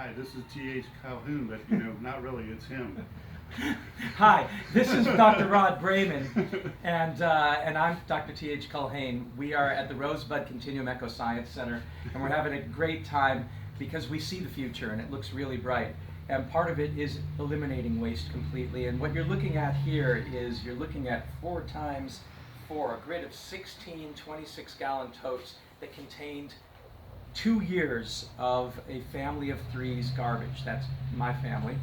Hi, this is T.H. Calhoun, but you know, not really, it's him. Hi, this is Dr. Rod Brayman, and I'm Dr. T.H. Culhane. We are at the Rosebud Continuum Eco Science Center, and we're having a great time because we see the future and it looks really bright. And part of it is eliminating waste completely. And what you're looking at here is you're looking at 4 times 4, a grid of 16 26-gallon totes that contained 2 years of a family of 3's garbage. That's my family.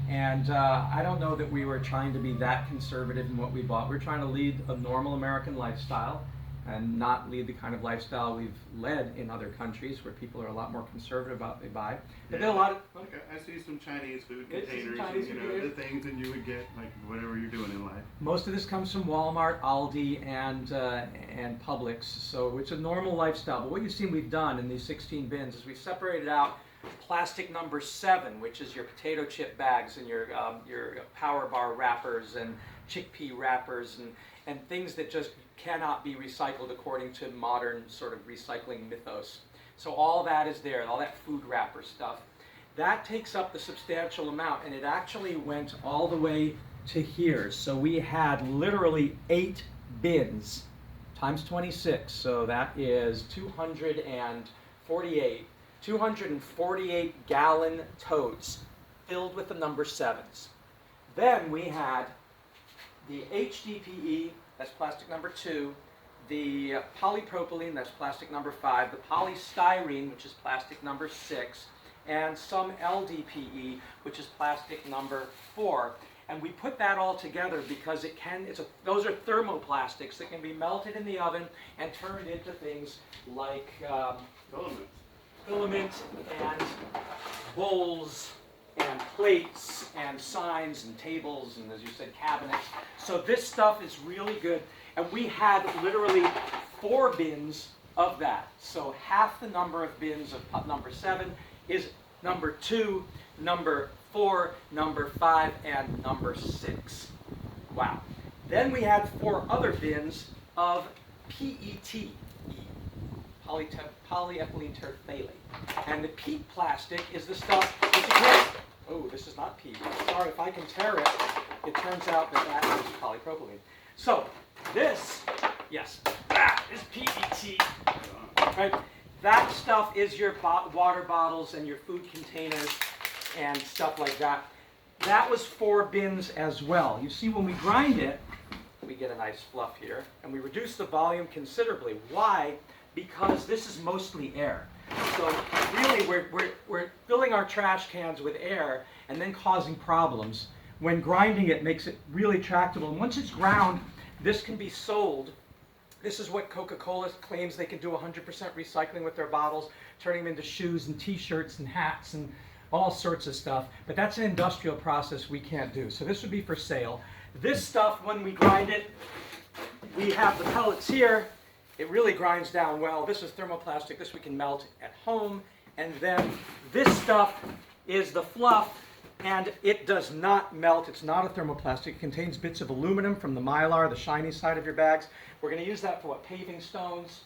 And I don't know that we were trying to be that conservative in what we bought. We're trying to lead a normal American lifestyle and not lead the kind of lifestyle we've led in other countries where people are a lot more conservative about what they buy. But Yeah, there are a lot of... Okay, I see some Chinese food It's some containers Chinese and, you know, the things that you would get, like, whatever you're doing in life. Most of this comes from Walmart, Aldi, and Publix, so it's a normal lifestyle. But what you've seen we've done in these 16 bins is we've separated out plastic number 7, which is your potato chip bags and your power bar wrappers and chickpea wrappers and things that just cannot be recycled according to modern sort of recycling mythos. So all that is there, all that food wrapper stuff. That takes up the substantial amount, and it actually went all the way to here. So we had literally 8 bins times 26, so that is 248 gallon totes filled with the number 7s. Then we had the HDPE, that's plastic number 2, the polypropylene, that's plastic number 5, the polystyrene, which is plastic number 6, and some LDPE, which is plastic number 4. And we put that all together because those are thermoplastics that can be melted in the oven and turned into things like filaments and bowls and plates and signs and tables and, as you said, cabinets. So this stuff is really good. And we had literally 4 bins of that. So half the number of bins of number 7 is number 2, number 4, number 5, and number 6. Wow. Then we had 4 other bins of PET, polyethylene terephthalate. And the PET plastic is the stuff that oh, this is not PET. Sorry, if I can tear it, it turns out that is polypropylene. So this, yes, that is PET. Right? That stuff is your water bottles and your food containers and stuff like that. That was 4 bins as well. You see, when we grind it, we get a nice fluff here, and we reduce the volume considerably. Why? Because this is mostly air. So really, we're filling our trash cans with air and then causing problems. When grinding it makes it really tractable. And once it's ground, this can be sold. This is what Coca-Cola claims they can do 100% recycling with their bottles, turning them into shoes and t-shirts and hats and all sorts of stuff. But that's an industrial process we can't do. So this would be for sale. This stuff, when we grind it, we have the pellets here. It really grinds down well. This is thermoplastic. This we can melt at home. And then this stuff is the fluff, and it does not melt. It's not a thermoplastic. It contains bits of aluminum from the mylar, the shiny side of your bags. We're going to use that for what? Paving stones?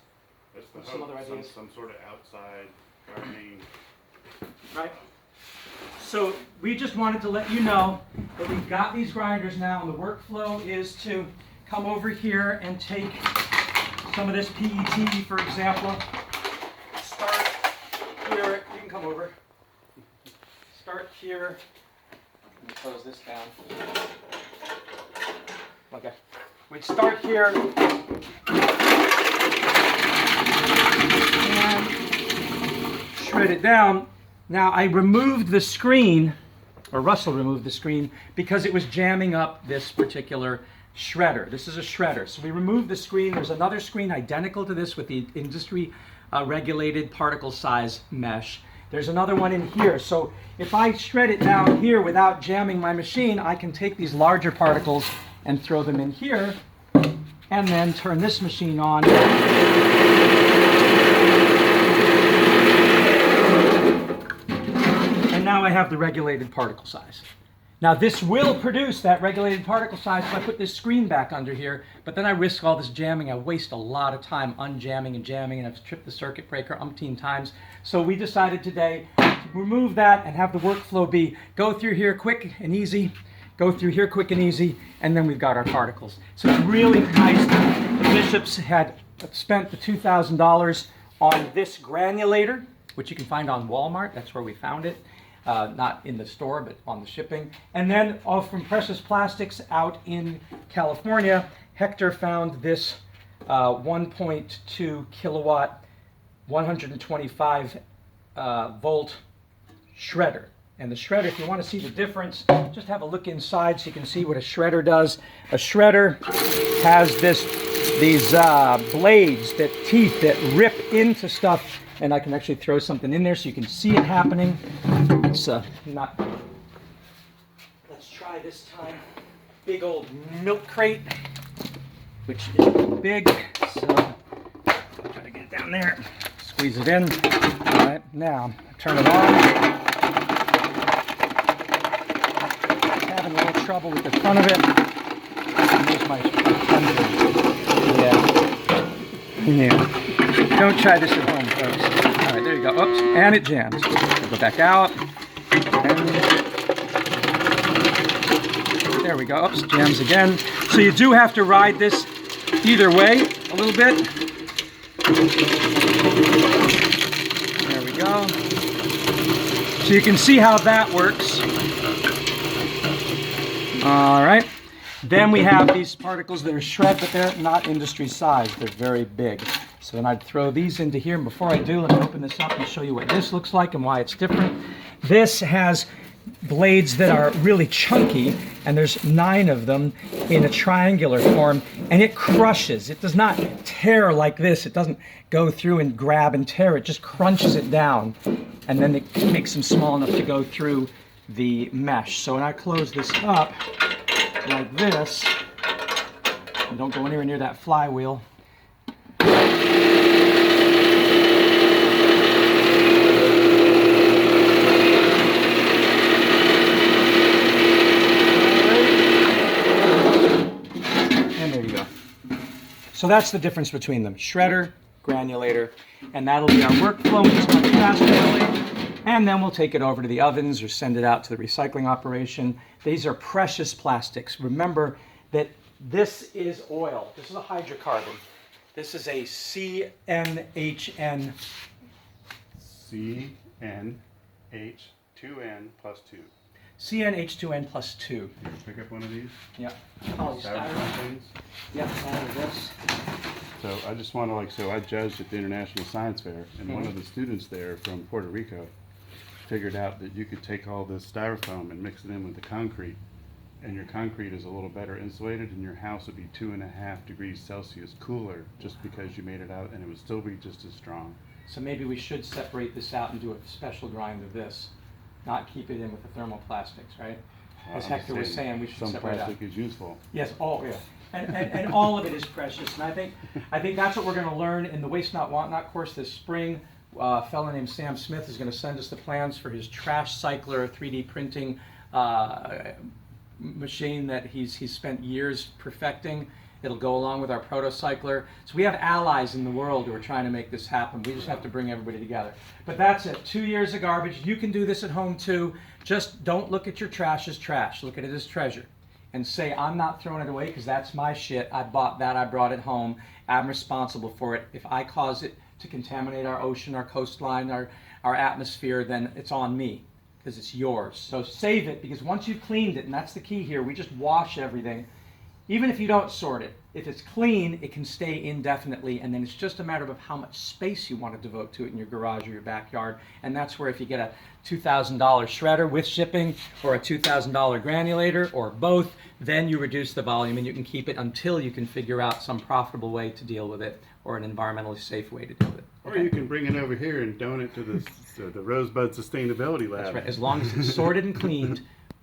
That's the some other ideas. Some sort of outside gardening. Right? So we just wanted to let you know that we've got these grinders now, and the workflow is to come over here and take some of this PET, for example. Start here. You can come over. Start here. Let me close this down. Okay. We'd start here and shred it down. Now, I removed the screen, or Russell removed the screen, because it was jamming up this particular shredder. This is a shredder. So we removed the screen. There's another screen identical to this with the industry regulated particle size mesh. There's another one in here. So if I shred it down here without jamming my machine, I can take these larger particles and throw them in here, and then turn this machine on. And now I have the regulated particle size. Now this will produce that regulated particle size if I put this screen back under here, but then I risk all this jamming. I waste a lot of time unjamming and jamming, and I've tripped the circuit breaker umpteen times. So we decided today to remove that and have the workflow be go through here quick and easy, go through here quick and easy, and then we've got our particles. So it's really nice. The Bishops had spent the $2,000 on this granulator, which you can find on Walmart. That's where we found it. Not in the store, but on the shipping. And then from Precious Plastics out in California, Hector found this 1.2 kilowatt, 125 volt shredder. And the shredder, if you want to see the difference, just have a look inside so you can see what a shredder does. A shredder has these blades, teeth that rip into stuff, and I can actually throw something in there so you can see it happening. It's not. Let's try this time. Big old milk crate, which is big. So I'll try to get it down there. Squeeze it in. All right, now turn it on. Having a little trouble with the front of it. Here's my yeah. Don't try this at home, folks. All right, there you go. Oops, and it jams. Go back out. And there we go. Oops, jams again. So you do have to ride this either way a little bit. There we go. So you can see how that works. All right. Then we have these particles that are shred, but they're not industry size. They're very big. So then I'd throw these into here. And before I do, let me open this up and show you what this looks like and why it's different. This has blades that are really chunky, and there's 9 of them in a triangular form, and it crushes. It does not tear like this. It doesn't go through and grab and tear. It just crunches it down, and then it makes them small enough to go through the mesh. So when I close this up like this, and don't go anywhere near that flywheel. And there you go. So that's the difference between them. Shredder, granulator, and that'll be our workflow. It's much faster. And then we'll take it over to the ovens or send it out to the recycling operation. These are precious plastics. Remember that this is oil. This is a hydrocarbon. This is a CNHN. CNH2N plus 2. CNH2N plus 2. You can pick up one of these? Yeah. Styrofoam things? Yep, all of this. So I just want to so I judged at the International Science Fair, and one of the students there from Puerto Rico figured out that you could take all this styrofoam and mix it in with the concrete, and your concrete is a little better insulated, and your house would be 2.5 degrees Celsius cooler just because you made it out, and it would still be just as strong. So maybe we should separate this out and do a special grind of this, not keep it in with the thermoplastics, right? As Hector was saying, we should separate out. Some plastic is useful. Yes, all yeah. And all of it is precious, and I think that's what we're going to learn in the Waste Not Want Not course this spring. A fellow named Sam Smith is going to send us the plans for his trash cycler 3D printing machine that he's spent years perfecting. It'll go along with our protocycler. So we have allies in the world who are trying to make this happen. We just have to bring everybody together. But that's it. 2 years of garbage. You can do this at home too. Just don't look at your trash as trash. Look at it as treasure. And say, I'm not throwing it away because that's my shit. I bought that. I brought it home. I'm responsible for it. If I cause it to contaminate our ocean, our coastline, our atmosphere, then it's on me because it's yours. So save it, because once you've cleaned it, and that's the key here, we just wash everything. Even if you don't sort it, if it's clean, it can stay indefinitely, and then it's just a matter of how much space you want to devote to it in your garage or your backyard. And that's where if you get a $2,000 shredder with shipping, or a $2,000 granulator, or both, then you reduce the volume and you can keep it until you can figure out some profitable way to deal with it, or an environmentally safe way to deal with it. Or you can bring it over here and donate to the Rosebud Sustainability Lab. That's right. As long as it's sorted and cleaned,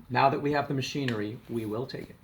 now that we have the machinery, we will take it.